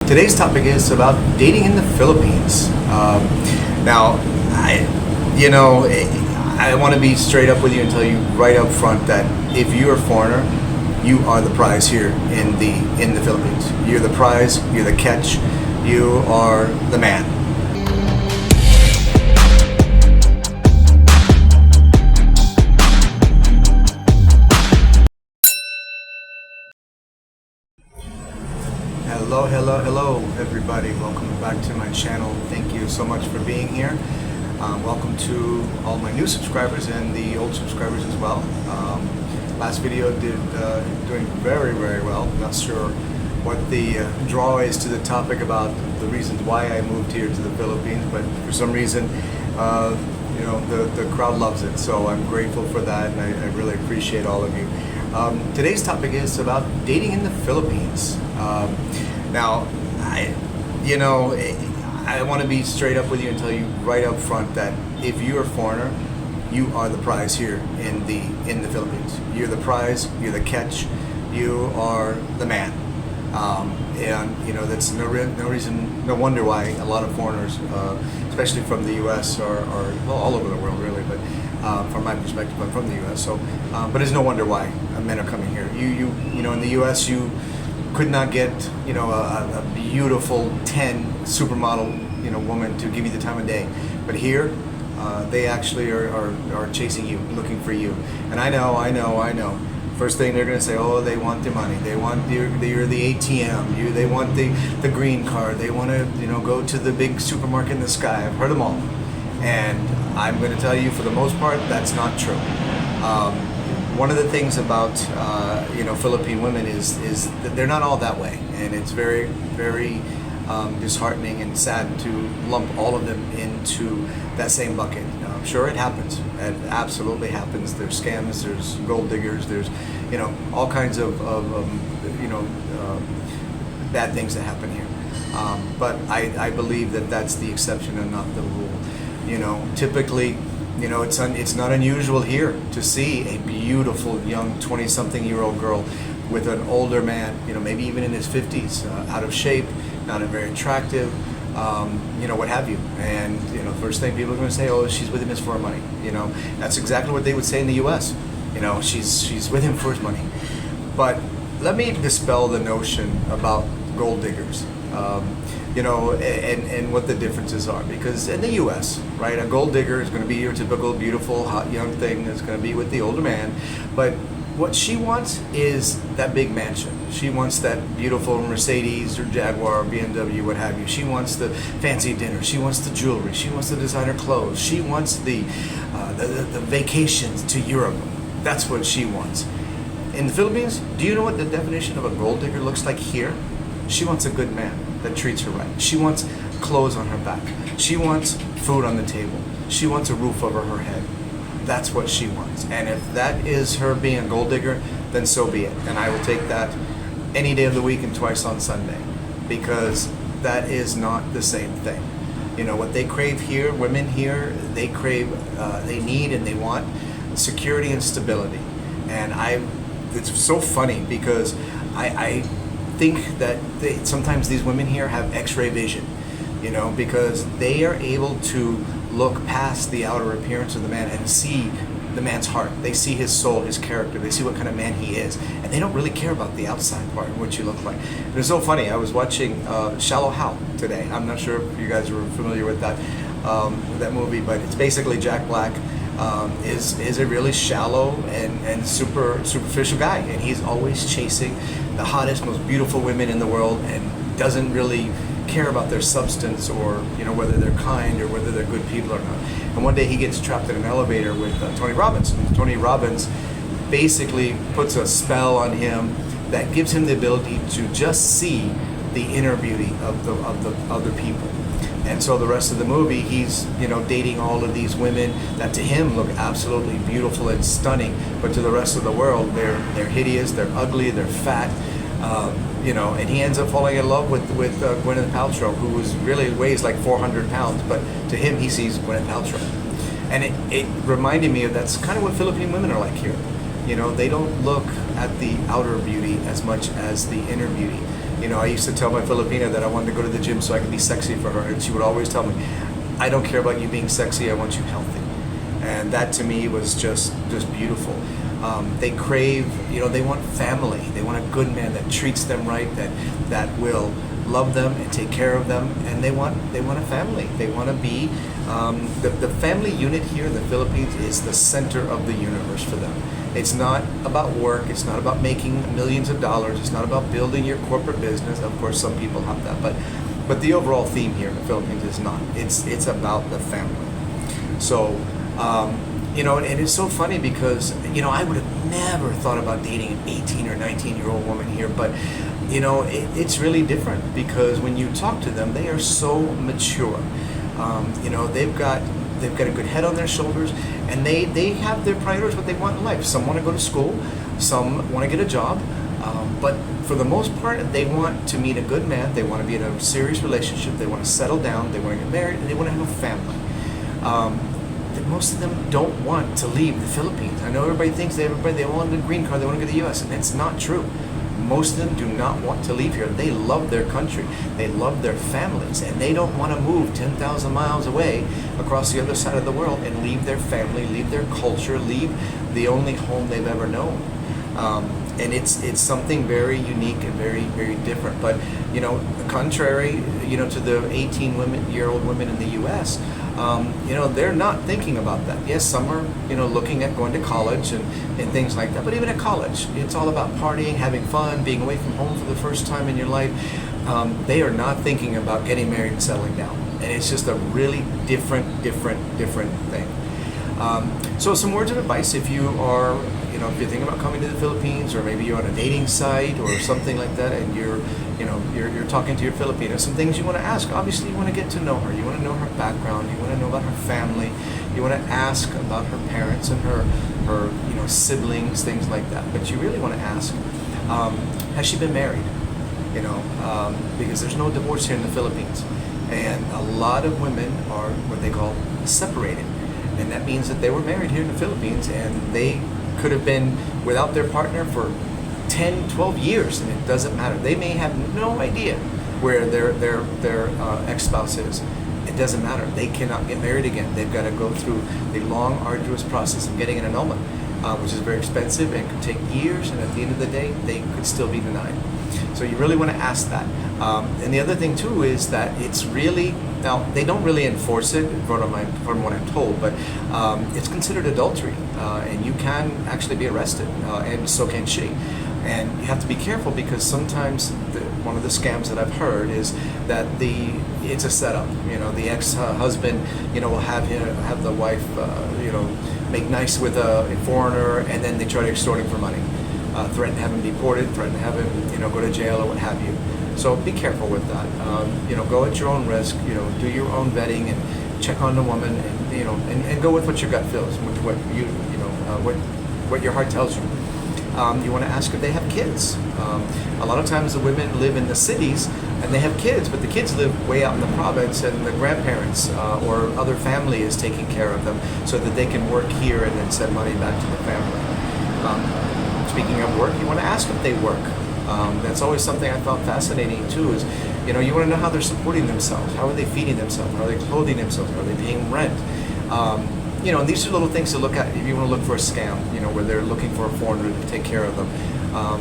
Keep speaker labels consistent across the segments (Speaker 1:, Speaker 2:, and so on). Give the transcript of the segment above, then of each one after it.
Speaker 1: Today's topic is about dating in the Philippines. Now, I want to be straight up with you and tell you right up front that if you're a foreigner, you are the prize here in the Philippines. You're the prize. You're the catch. You are the man. Hello, everybody. Welcome back to my channel. Thank you so much for being here. Welcome to all my new subscribers and the old subscribers as well. Last video doing very well. Not sure what the draw is to the topic about the reasons why I moved here to the Philippines, but for some reason, the crowd loves it. So I'm grateful for that, and I really appreciate all of you. Today's topic is about dating in the Philippines. Now, I want to be straight up with you and tell you right up front that if you're a foreigner, you are the prize here in the Philippines. You're the prize. You're the catch. You are the man. That's no wonder why a lot of foreigners, especially from the U.S. or all over the world really, but from my perspective, I'm from the U.S. So, but it's no wonder why men are coming here. In the U.S. you could not get a beautiful 10 supermodel woman to give you the time of day, but here they actually are chasing you, looking for you. And I know. First thing they're going to say, oh, they want their money. They want you're the ATM. They want the green card. They want to go to the big supermarket in the sky. I've heard them all, and I'm going to tell you, for the most part, that's not true. One of the things about Philippine women is that they're not all that way, and it's very disheartening and sad to lump all of them into that same bucket. Sure, it happens. It absolutely happens. There's scams. There's gold diggers. There's all kinds of bad things that happen here. But I believe that that's the exception and not the rule. Typically, it's not unusual here to see a beautiful young 20-something-year-old girl with an older man, maybe even in his 50s, out of shape, not very attractive, what have you. And first thing people are going to say, oh, she's with him is for her money. That's exactly what they would say in the U.S. She's with him for his money. But let me dispel the notion about gold diggers. And what the differences are. Because in the U.S., right, a gold digger is going to be your typical beautiful, hot, young thing that's going to be with the older man. But what she wants is that big mansion. She wants that beautiful Mercedes or Jaguar or BMW, what have you. She wants the fancy dinner. She wants the jewelry. She wants the designer clothes. She wants the vacations to Europe. That's what she wants. In the Philippines, do you know what the definition of a gold digger looks like here? She wants a good man that treats her right. She wants clothes on her back. She wants food on the table. She wants a roof over her head. That's what she wants. And if that is her being a gold digger, then so be it. And I will take that any day of the week and twice on Sunday, because that is not the same thing. What they crave here, women here, they crave, they need and they want security and stability. And it's so funny because I think that sometimes these women here have X-ray vision, because they are able to look past the outer appearance of the man and see the man's heart. They see his soul, his character. They see what kind of man he is, and they don't really care about the outside part, what you look like. And it's so funny. I was watching Shallow Hal today. I'm not sure if you guys are familiar with that movie, but it's basically Jack Black is a really shallow and superficial guy, and he's always chasing the hottest, most beautiful women in the world, and doesn't really care about their substance or whether they're kind or whether they're good people or not. And one day he gets trapped in an elevator with Tony Robbins. And Tony Robbins basically puts a spell on him that gives him the ability to just see the inner beauty of the other people. And so the rest of the movie, he's dating all of these women that to him look absolutely beautiful and stunning, but to the rest of the world, they're hideous, they're ugly, they're fat, and he ends up falling in love with Gwyneth Paltrow, who really weighs like 400 pounds, but to him he sees Gwyneth Paltrow. And it reminded me of that's kind of what Philippine women are like here. They don't look at the outer beauty as much as the inner beauty. I used to tell my Filipina that I wanted to go to the gym so I could be sexy for her, and she would always tell me, I don't care about you being sexy, I want you healthy. And that to me was just beautiful. They crave, they want family. They want a good man that treats them right, that will love them and take care of them, and they want a family. They want to be the family unit here in the Philippines is the center of the universe for them. It's not about work. It's not about making millions of dollars. It's not about building your corporate business. Of course, some people have that, but the overall theme here in the Philippines is not. It's about the family. So. And it's so funny because, I would have never thought about dating an 18 or 19-year-old woman here, but, it's really different because when you talk to them, they are so mature. They've got a good head on their shoulders, and they have their priorities, what they want in life. Some want to go to school, some want to get a job, but for the most part, they want to meet a good man, they want to be in a serious relationship, they want to settle down, they want to get married, and they want to have a family. Most of them don't want to leave the Philippines. I know everybody thinks they want a green card, they want to go to the U.S., and that's not true. Most of them do not want to leave here. They love their country. They love their families, and they don't want to move 10,000 miles away across the other side of the world and leave their family, leave their culture, leave the only home they've ever known. And it's something very unique and very, very different. But contrary, to the 18-year-old women in the U.S., they're not thinking about that. Yes, some are, looking at going to college and things like that. But even at college, it's all about partying, having fun, being away from home for the first time in your life. They are not thinking about getting married and settling down. And it's just a really different thing. So some words of advice if you are, if you're thinking about coming to the Philippines, or maybe you're on a dating site or something like that, and you're talking to your Filipina, some things you want to ask. Obviously, you want to get to know her. You want to know her background. You want to know about her family. You want to ask about her parents and her siblings, things like that. But you really want to ask, has she been married? Because there's no divorce here in the Philippines, and a lot of women are what they call separated, and that means that they were married here in the Philippines, and they could have been without their partner for 10, 12 years, and it doesn't matter. They may have no idea where their ex-spouse is. It doesn't matter. They cannot get married again. They've got to go through the long, arduous process of getting an annulment, which is very expensive and could take years, and at the end of the day, they could still be denied. So you really want to ask that. And the other thing, too, is that it's really, now, they don't really enforce it from what I'm told, but it's considered adultery, and you can actually be arrested, and so can she. And you have to be careful because sometimes one of the scams that I've heard is that it's a setup. The ex-husband, will have the wife, make nice with a foreigner, and then they try to extort him for money, threaten to have him deported, threaten to have him, go to jail or what have you. So be careful with that. Go at your own risk. Do your own vetting and check on the woman, and and go with what your gut feels, with what what your heart tells you. You want to ask if they have kids. A lot of times the women live in the cities and they have kids, but the kids live way out in the province, and the grandparents or other family is taking care of them so that they can work here and then send money back to the family. Speaking of work, you want to ask if they work. That's always something I found fascinating too, is you want to know how they're supporting themselves. How are they feeding themselves? How are they clothing themselves? Are they paying rent? And these are little things to look at if you want to look for a scam, where they're looking for a foreigner to take care of them.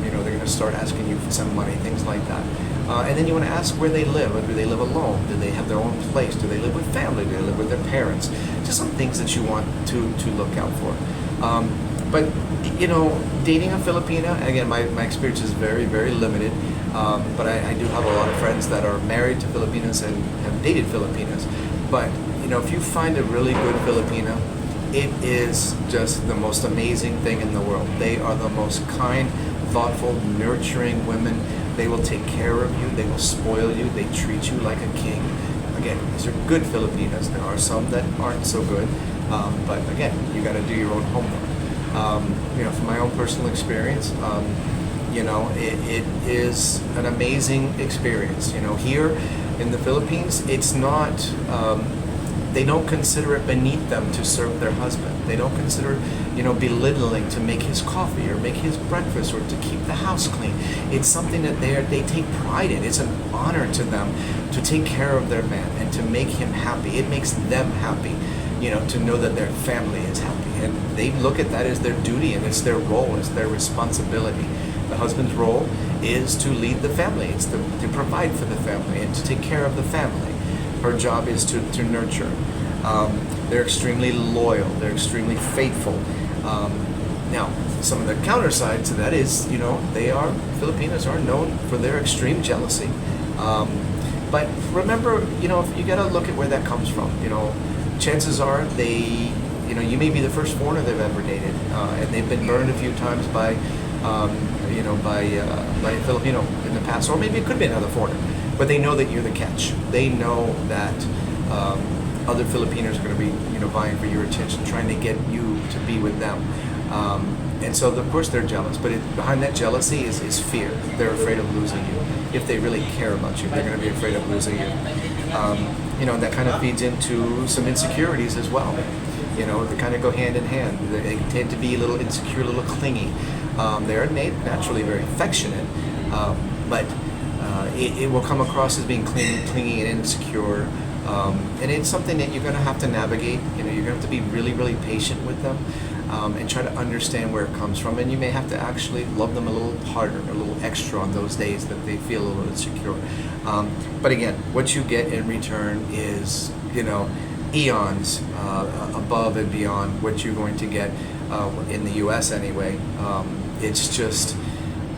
Speaker 1: They're going to start asking you for some money, things like that. And then you want to ask where they live. Do they live alone? Do they have their own place? Do they live with family? Do they live with their parents? Just some things that you want to look out for. But dating a Filipina, again, my experience is very, very limited. But I do have a lot of friends that are married to Filipinas and have dated Filipinas. But if you find a really good Filipina, it is just the most amazing thing in the world. They are the most kind, thoughtful, nurturing women. They will take care of you. They will spoil you. They treat you like a king. Again, these are good Filipinas. There are some that aren't so good. But again, you got to do your own homework. From my own personal experience, it is an amazing experience. Here in the Philippines, it's not, they don't consider it beneath them to serve their husband. They don't consider belittling to make his coffee or make his breakfast or to keep the house clean. It's something that they take pride in. It's an honor to them to take care of their man and to make him happy. It makes them happy, to know that their family is happy. And they look at that as their duty, and it's their role, it's their responsibility. The husband's role is to lead the family. It's to provide for the family and to take care of the family. Her job is to nurture. They're extremely loyal. They're extremely faithful. Now, some of the counter side to that is, Filipinos are known for their extreme jealousy. But remember, you got to look at where that comes from. Chances are you may be the first foreigner they've ever dated, and they've been burned a few times by a Filipino in the past, or maybe it could be another foreigner. But they know that you're the catch. They know that other Filipinos are going to be, vying for your attention, trying to get you to be with them. And so, of course, they're jealous. But behind that jealousy is fear. They're afraid of losing you. If they really care about you, they're going to be afraid of losing you. That kind of feeds into some insecurities as well. They kind of go hand in hand. They tend to be a little insecure, a little clingy. They're naturally very affectionate, but it will come across as being clingy and insecure. And it's something that you're going to have to navigate. You're going to have to be really, really patient with them and try to understand where it comes from. And you may have to actually love them a little harder, a little extra on those days that they feel a little insecure. But again, what you get in return is, eons above and beyond what you're going to get in the U.S. anyway. It's just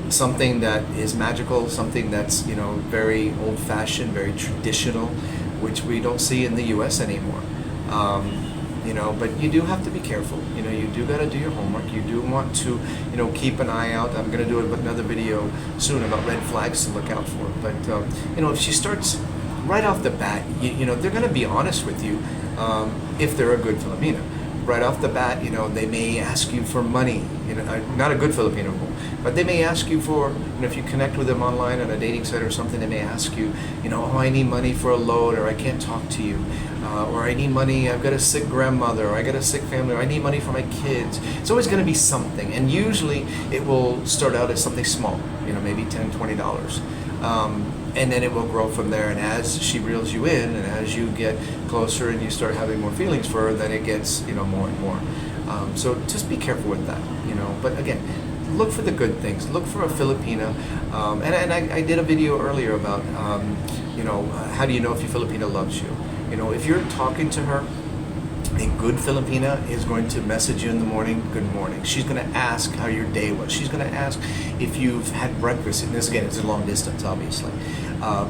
Speaker 1: something that is magical, something that's very old-fashioned, very traditional, which we don't see in the U.S. anymore. But you do have to be careful. You do got to do your homework. You do want to keep an eye out. I'm going to do another video soon about red flags to look out for. But if she starts right off the bat, they're going to be honest with you if they're a good Filipina. Right off the bat, they may ask you for money. Not a good Filipino, but they may ask you for, if you connect with them online on a dating site or something, they may ask you, I need money for a load, or I can't talk to you, or I need money, I've got a sick grandmother, or I got a sick family, or I need money for my kids. It's always going to be something, and usually it will start out as something small, maybe $10, $20. And then it will grow from there, and as she reels you in, and as you get closer and you start having more feelings for her, then it gets more and more. So just be careful with that, But again, look for the good things. Look for a Filipina, and I did a video earlier about how do you know if your Filipina loves you? If you're talking to her, a good Filipina is going to message you in the morning, good morning. She's going to ask how your day was. She's going to ask if you've had breakfast. And this, again, it's a long distance, obviously.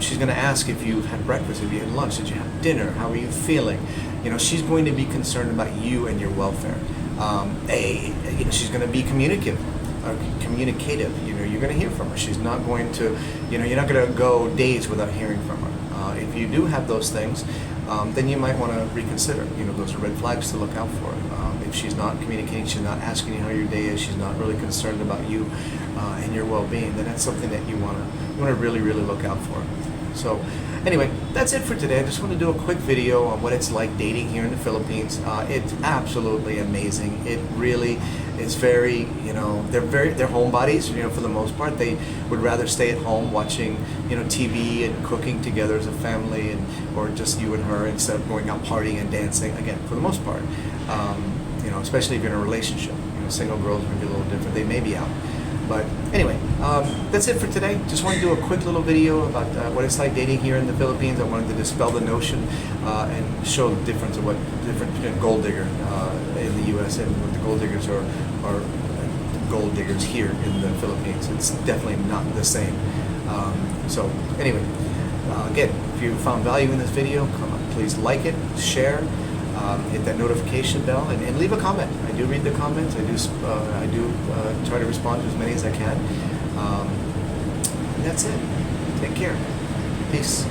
Speaker 1: She's going to ask if you've had breakfast, if you had lunch, did you have dinner, how are you feeling? She's going to be concerned about you and your welfare. She's going to be communicative. You're going to hear from her. She's not going to, you're not going to go days without hearing from her. If you do have those things, then you might want to reconsider. Those are red flags to look out for. If she's not communicating, she's not asking you how your day is, she's not really concerned about you and your well-being, then that's something that you want to really, really look out for. So anyway, that's it for today. I just want to do a quick video on what it's like dating here in the Philippines. It's absolutely amazing. It really is very, they're homebodies, for the most part. They would rather stay at home watching, TV and cooking together as a family, or just you and her, instead of going out partying and dancing, again, for the most part. Especially if you're in a relationship. Single girls may be a little different. They may be out. But anyway, that's it for today. Just wanted to do a quick little video about what it's like dating here in the Philippines. I wanted to dispel the notion and show the difference of what different gold digger in the U.S. and what the gold diggers are gold diggers here in the Philippines. It's definitely not the same. So anyway, again, if you found value in this video, come on, please like it, share. Hit that notification bell and leave a comment. I do read the comments. I do try to respond to as many as I can. And that's it. Take care. Peace.